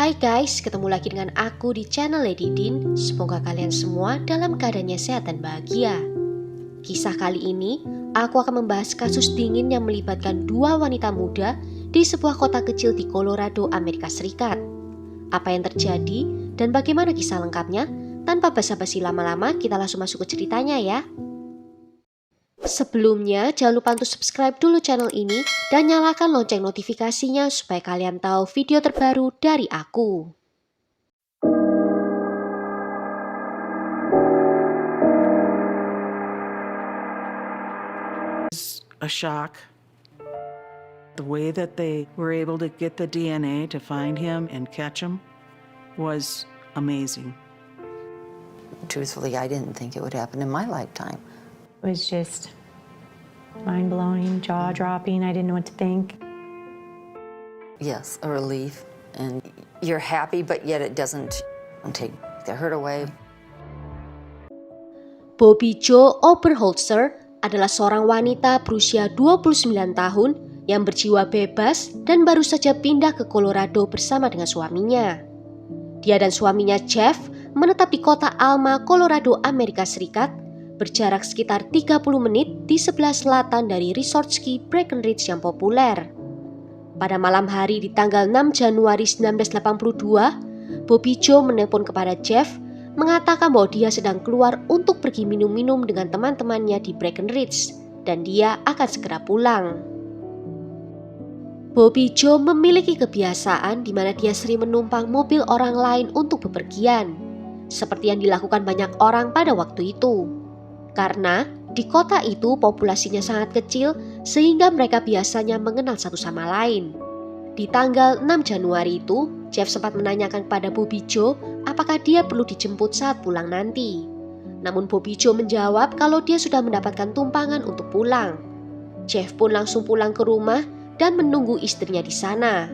Hai guys, ketemu lagi dengan aku di channel Lady Din. Semoga kalian semua dalam keadaannya sehat dan bahagia. Kisah kali ini, aku akan membahas kasus dingin yang melibatkan dua wanita muda di sebuah kota kecil di Colorado, Amerika Serikat. Apa yang terjadi dan bagaimana kisah lengkapnya? Tanpa basa-basi lama-lama, kita langsung masuk ke ceritanya ya. Sebelumnya, jangan lupa untuk subscribe dulu channel ini dan nyalakan lonceng notifikasinya supaya kalian tahu video terbaru dari aku. A shock. The way that they were able to get the DNA to find him and catch him was amazing. Truthfully, I didn't think it would happen in my lifetime. It was just mind-blowing, jaw-dropping. I didn't know what to think. Yes, a relief. And you're happy, but yet it doesn't take the hurt away. Bobbi Jo Oberholtzer adalah seorang wanita berusia 29 tahun yang berjiwa bebas dan baru saja pindah ke Colorado bersama dengan suaminya. Dia dan suaminya Jeff menetap di kota Alma, Colorado, Amerika Serikat, berjarak sekitar 30 menit di sebelah selatan dari resort ski Breckenridge yang populer. Pada malam hari di tanggal 6 Januari 1982, Bobbi Jo menelpon kepada Jeff mengatakan bahwa dia sedang keluar untuk pergi minum-minum dengan teman-temannya di Breckenridge dan dia akan segera pulang. Bobbi Jo memiliki kebiasaan di mana dia sering menumpang mobil orang lain untuk bepergian, seperti yang dilakukan banyak orang pada waktu itu. Karena di kota itu populasinya sangat kecil sehingga mereka biasanya mengenal satu sama lain. Di tanggal 6 Januari itu, Jeff sempat menanyakan pada Bobbi Jo apakah dia perlu dijemput saat pulang nanti. Namun Bobbi Jo menjawab kalau dia sudah mendapatkan tumpangan untuk pulang. Jeff pun langsung pulang ke rumah dan menunggu istrinya di sana.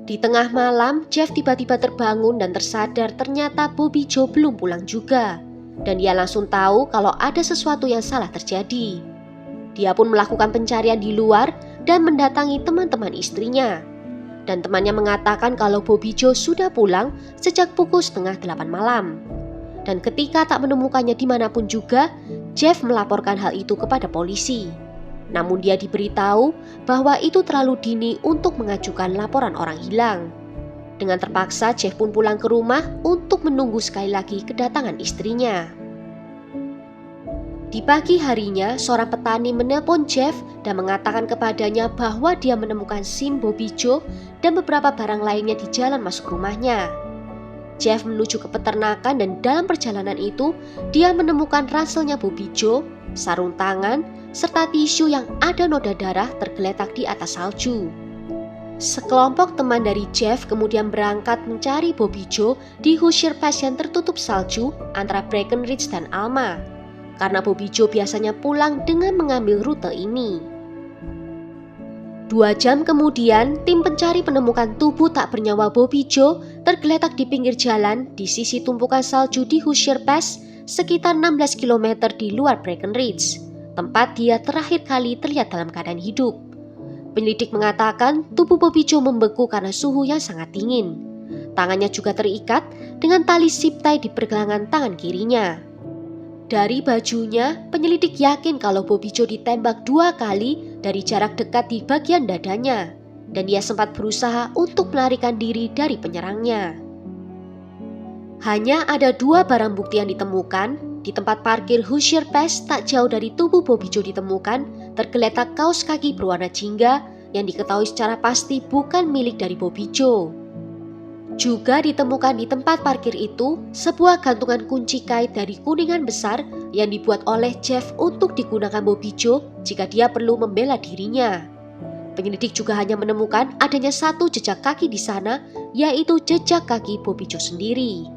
Di tengah malam, Jeff tiba-tiba terbangun dan tersadar ternyata Bobbi Jo belum pulang juga. Dan dia langsung tahu kalau ada sesuatu yang salah terjadi. Dia pun melakukan pencarian di luar dan mendatangi teman-teman istrinya. Dan temannya mengatakan kalau Bobbi Jo sudah pulang sejak pukul 7:30 malam. Dan ketika tak menemukannya dimanapun juga, Jeff melaporkan hal itu kepada polisi. Namun dia diberitahu bahwa itu terlalu dini untuk mengajukan laporan orang hilang. Dengan terpaksa, Jeff pun pulang ke rumah untuk menunggu sekali lagi kedatangan istrinya. Di pagi harinya, seorang petani menelpon Jeff dan mengatakan kepadanya bahwa dia menemukan SIM Bobbi Jo dan beberapa barang lainnya di jalan masuk rumahnya. Jeff menuju ke peternakan dan dalam perjalanan itu, dia menemukan ranselnya Bobbi Jo, sarung tangan, serta tisu yang ada noda darah tergeletak di atas salju. Sekelompok teman dari Jeff kemudian berangkat mencari Bobbi Jo di Hoosier Pass yang tertutup salju antara Breckenridge dan Alma, karena Bobbi Jo biasanya pulang dengan mengambil rute ini. 2 jam kemudian, tim pencari menemukan tubuh tak bernyawa Bobbi Jo tergeletak di pinggir jalan di sisi tumpukan salju di Hoosier Pass sekitar 16 km di luar Breckenridge, tempat dia terakhir kali terlihat dalam keadaan hidup. Penyelidik mengatakan tubuh Bobbi Jo membeku karena suhu yang sangat dingin. Tangannya juga terikat dengan tali zip tie di pergelangan tangan kirinya. Dari bajunya, penyelidik yakin kalau Bobbi Jo ditembak 2 kali dari jarak dekat di bagian dadanya, dan dia sempat berusaha untuk melarikan diri dari penyerangnya. Hanya ada 2 barang bukti yang ditemukan. Di tempat parkir Hoosier Pass tak jauh dari tubuh Bobbi Jo ditemukan, tergeletak kaos kaki berwarna jingga yang diketahui secara pasti bukan milik dari Bobbi Jo. Juga ditemukan di tempat parkir itu sebuah gantungan kunci kait dari kuningan besar yang dibuat oleh Jeff untuk digunakan Bobbi Jo jika dia perlu membela dirinya. Penyelidik juga hanya menemukan adanya 1 jejak kaki di sana, yaitu jejak kaki Bobbi Jo sendiri.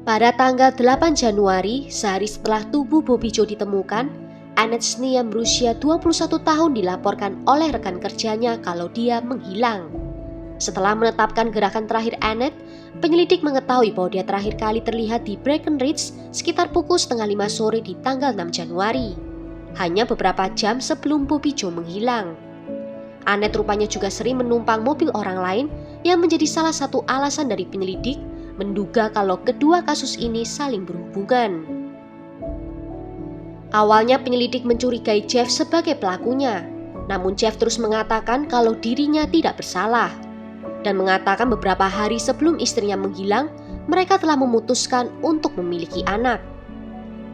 Pada tanggal 8 Januari, sehari setelah tubuh Bobbi Jo ditemukan, Annette Snee yang berusia 21 tahun dilaporkan oleh rekan kerjanya kalau dia menghilang. Setelah menetapkan gerakan terakhir Annette, penyelidik mengetahui bahwa dia terakhir kali terlihat di Breckenridge sekitar pukul 4:30 sore di tanggal 6 Januari, hanya beberapa jam sebelum Bobbi Jo menghilang. Annette rupanya juga sering menumpang mobil orang lain yang menjadi salah satu alasan dari penyelidik menduga kalau kedua kasus ini saling berhubungan. Awalnya penyelidik mencurigai Jeff sebagai pelakunya, namun Jeff terus mengatakan kalau dirinya tidak bersalah dan mengatakan beberapa hari sebelum istrinya menghilang, mereka telah memutuskan untuk memiliki anak.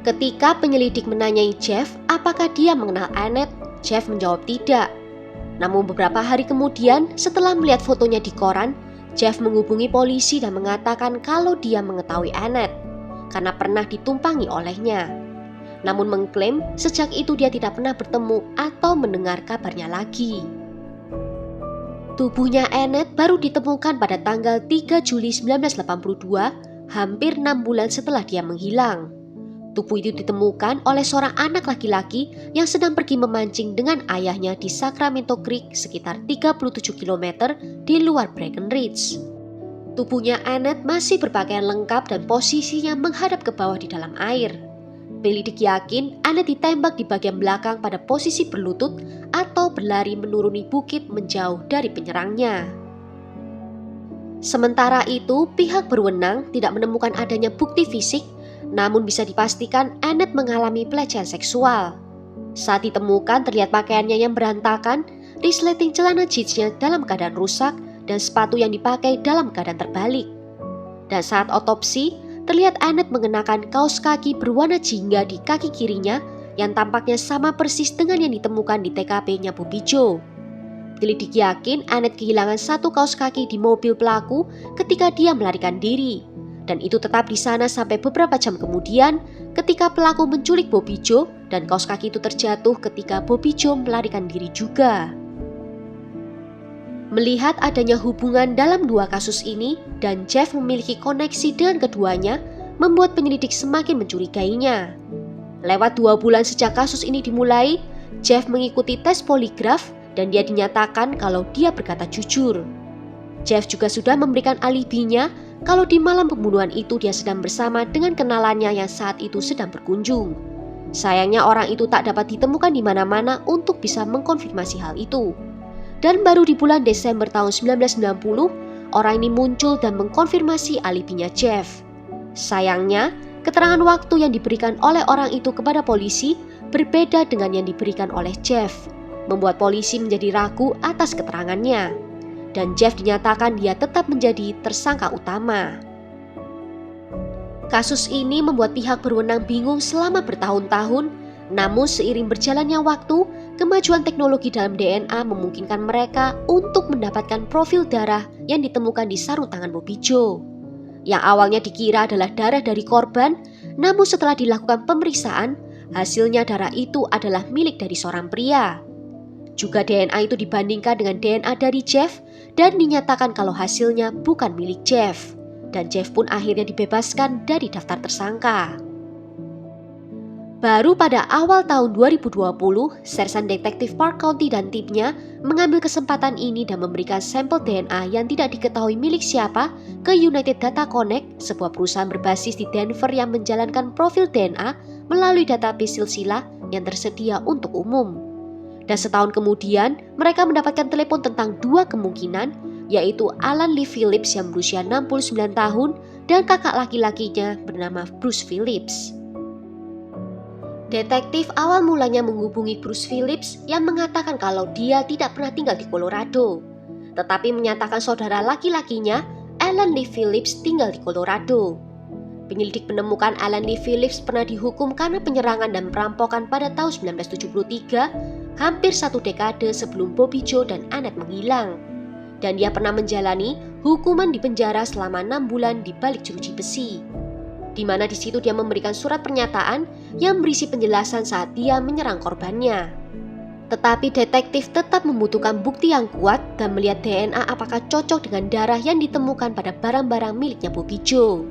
Ketika penyelidik menanyai Jeff apakah dia mengenal Annette, Jeff menjawab tidak. Namun beberapa hari kemudian setelah melihat fotonya di koran, Jeff menghubungi polisi dan mengatakan kalau dia mengetahui Annette karena pernah ditumpangi olehnya. Namun mengklaim sejak itu dia tidak pernah bertemu atau mendengar kabarnya lagi. Tubuhnya Annette baru ditemukan pada tanggal 3 Juli 1982, hampir 6 bulan setelah dia menghilang. Tubuh itu ditemukan oleh seorang anak laki-laki yang sedang pergi memancing dengan ayahnya di Sacramento Creek sekitar 37 km di luar Breckenridge. Tubuhnya Annette masih berpakaian lengkap dan posisinya menghadap ke bawah di dalam air. Penyelidik yakin Annette ditembak di bagian belakang pada posisi berlutut atau berlari menuruni bukit menjauh dari penyerangnya. Sementara itu, pihak berwenang tidak menemukan adanya bukti fisik, namun bisa dipastikan Annette mengalami pelecehan seksual. Saat ditemukan terlihat pakaiannya yang berantakan, resleting celana jeansnya dalam keadaan rusak, dan sepatu yang dipakai dalam keadaan terbalik. Dan saat otopsi, terlihat Annette mengenakan kaos kaki berwarna jingga di kaki kirinya yang tampaknya sama persis dengan yang ditemukan di TKP-nya Bobby Joe. Penyelidik yakin Annette kehilangan satu kaos kaki di mobil pelaku ketika dia melarikan diri. Dan itu tetap di sana sampai beberapa jam kemudian ketika pelaku menculik Bobby Joe dan kaos kaki itu terjatuh ketika Bobby Joe melarikan diri juga. Melihat adanya hubungan dalam dua kasus ini dan Jeff memiliki koneksi dengan keduanya, membuat penyelidik semakin mencurigainya. Lewat 2 bulan sejak kasus ini dimulai, Jeff mengikuti tes poligraf dan dia dinyatakan kalau dia berkata jujur. Jeff juga sudah memberikan alibinya kalau di malam pembunuhan itu dia sedang bersama dengan kenalannya yang saat itu sedang berkunjung. Sayangnya orang itu tak dapat ditemukan di mana-mana untuk bisa mengkonfirmasi hal itu. Dan baru di bulan Desember tahun 1990, orang ini muncul dan mengkonfirmasi alibinya Jeff. Sayangnya, keterangan waktu yang diberikan oleh orang itu kepada polisi berbeda dengan yang diberikan oleh Jeff, membuat polisi menjadi ragu atas keterangannya. Dan Jeff dinyatakan dia tetap menjadi tersangka utama. Kasus ini membuat pihak berwenang bingung selama bertahun-tahun, namun seiring berjalannya waktu, kemajuan teknologi dalam DNA memungkinkan mereka untuk mendapatkan profil darah yang ditemukan di sarung tangan Bobby Joe. Yang awalnya dikira adalah darah dari korban, namun setelah dilakukan pemeriksaan, hasilnya darah itu adalah milik dari seorang pria. Juga DNA itu dibandingkan dengan DNA dari Jeff dan dinyatakan kalau hasilnya bukan milik Jeff. Dan Jeff pun akhirnya dibebaskan dari daftar tersangka. Baru pada awal tahun 2020, Sersan Detektif Park County dan timnya mengambil kesempatan ini dan memberikan sampel DNA yang tidak diketahui milik siapa ke United Data Connect, sebuah perusahaan berbasis di Denver yang menjalankan profil DNA melalui database silsilah yang tersedia untuk umum. Dan setahun kemudian, mereka mendapatkan telepon tentang 2 kemungkinan, yaitu Alan Lee Phillips yang berusia 69 tahun dan kakak laki-lakinya bernama Bruce Phillips. Detektif awal mulanya menghubungi Bruce Phillips yang mengatakan kalau dia tidak pernah tinggal di Colorado, tetapi menyatakan saudara laki-lakinya, Alan Lee Phillips, tinggal di Colorado. Penyelidik menemukan Alan Lee Phillips pernah dihukum karena penyerangan dan perampokan pada tahun 1973, hampir 1 dekade sebelum Bobby Joe dan Annette menghilang. Dan dia pernah menjalani hukuman di penjara selama 6 bulan di balik jeruji besi, di mana di situ dia memberikan surat pernyataan yang berisi penjelasan saat dia menyerang korbannya. Tetapi detektif tetap membutuhkan bukti yang kuat dan melihat DNA apakah cocok dengan darah yang ditemukan pada barang-barang miliknya Bobby Joe.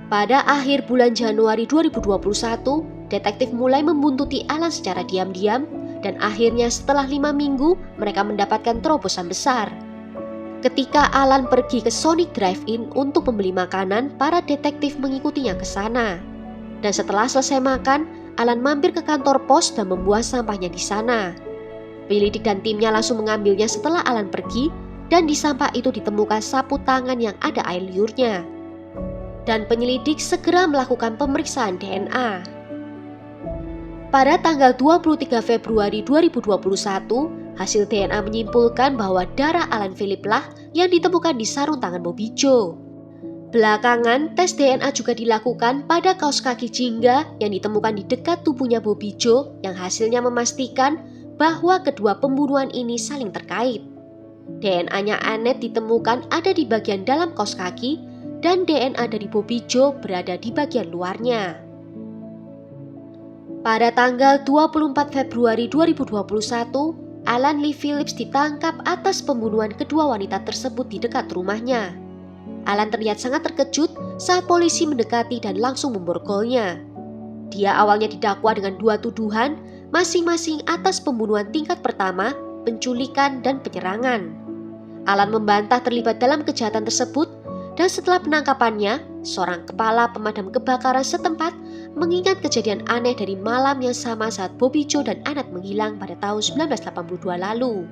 Pada akhir bulan Januari 2021, detektif mulai membuntuti Alan secara diam-diam dan akhirnya setelah 5 minggu mereka mendapatkan terobosan besar. Ketika Alan pergi ke Sonic Drive-In untuk membeli makanan, para detektif mengikutinya ke sana. Dan setelah selesai makan, Alan mampir ke kantor pos dan membuang sampahnya di sana. Penyelidik dan timnya langsung mengambilnya setelah Alan pergi, dan di sampah itu ditemukan sapu tangan yang ada air liurnya. Dan penyelidik segera melakukan pemeriksaan DNA. Pada tanggal 23 Februari 2021, hasil DNA menyimpulkan bahwa darah Alan Philip lah yang ditemukan di sarung tangan Bobby Joe. Belakangan, tes DNA juga dilakukan pada kaos kaki jingga yang ditemukan di dekat tubuhnya Bobby Joe yang hasilnya memastikan bahwa kedua pembunuhan ini saling terkait. DNA-nya Annette ditemukan ada di bagian dalam kaos kaki dan DNA dari Bobby Joe berada di bagian luarnya. Pada tanggal 24 Februari 2021, Alan Lee Phillips ditangkap atas pembunuhan kedua wanita tersebut di dekat rumahnya. Alan terlihat sangat terkejut saat polisi mendekati dan langsung memborgolnya. Dia awalnya didakwa dengan 2 tuduhan, masing-masing atas pembunuhan tingkat pertama, penculikan, dan penyerangan. Alan membantah terlibat dalam kejahatan tersebut, dan setelah penangkapannya, seorang kepala pemadam kebakaran setempat mengingat kejadian aneh dari malam yang sama saat Bobby Joe dan Annette menghilang pada tahun 1982 lalu.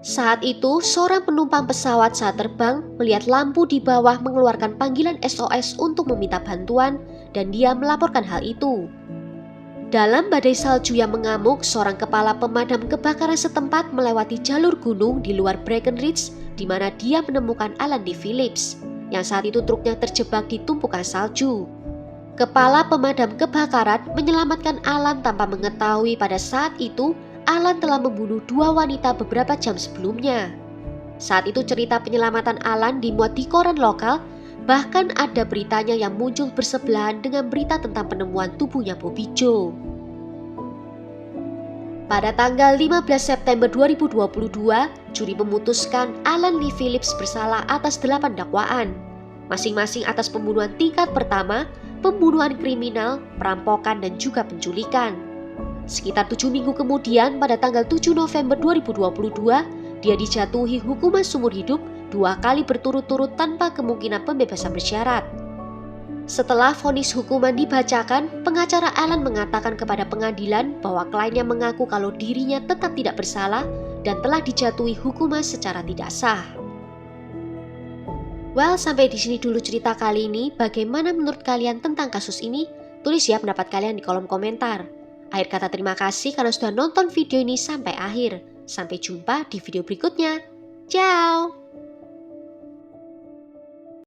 Saat itu, seorang penumpang pesawat saat terbang melihat lampu di bawah mengeluarkan panggilan SOS untuk meminta bantuan, dan dia melaporkan hal itu. Dalam badai salju yang mengamuk, seorang kepala pemadam kebakaran setempat melewati jalur gunung di luar Breckenridge, di mana dia menemukan Alan Lee Phillips, yang saat itu truknya terjebak di tumpukan salju. Kepala pemadam kebakaran menyelamatkan Alan tanpa mengetahui pada saat itu Alan telah membunuh 2 wanita beberapa jam sebelumnya. Saat itu cerita penyelamatan Alan dimuat di koran lokal, bahkan ada beritanya yang muncul bersebelahan dengan berita tentang penemuan tubuhnya Bobby Joe. Pada tanggal 15 September 2022, juri memutuskan Alan Lee Phillips bersalah atas 8 dakwaan, masing-masing atas pembunuhan tingkat pertama, pembunuhan kriminal, perampokan, dan juga penculikan. Sekitar 7 minggu kemudian, pada tanggal 7 November 2022, dia dijatuhi hukuman seumur hidup 2 kali berturut-turut tanpa kemungkinan pembebasan bersyarat. Setelah vonis hukuman dibacakan, pengacara Alan mengatakan kepada pengadilan bahwa kliennya mengaku kalau dirinya tetap tidak bersalah dan telah dijatuhi hukuman secara tidak sah. Well, sampai di sini dulu cerita kali ini. Bagaimana menurut kalian tentang kasus ini? Tulis ya pendapat kalian di kolom komentar. Akhir kata terima kasih karena sudah nonton video ini sampai akhir. Sampai jumpa di video berikutnya. Ciao!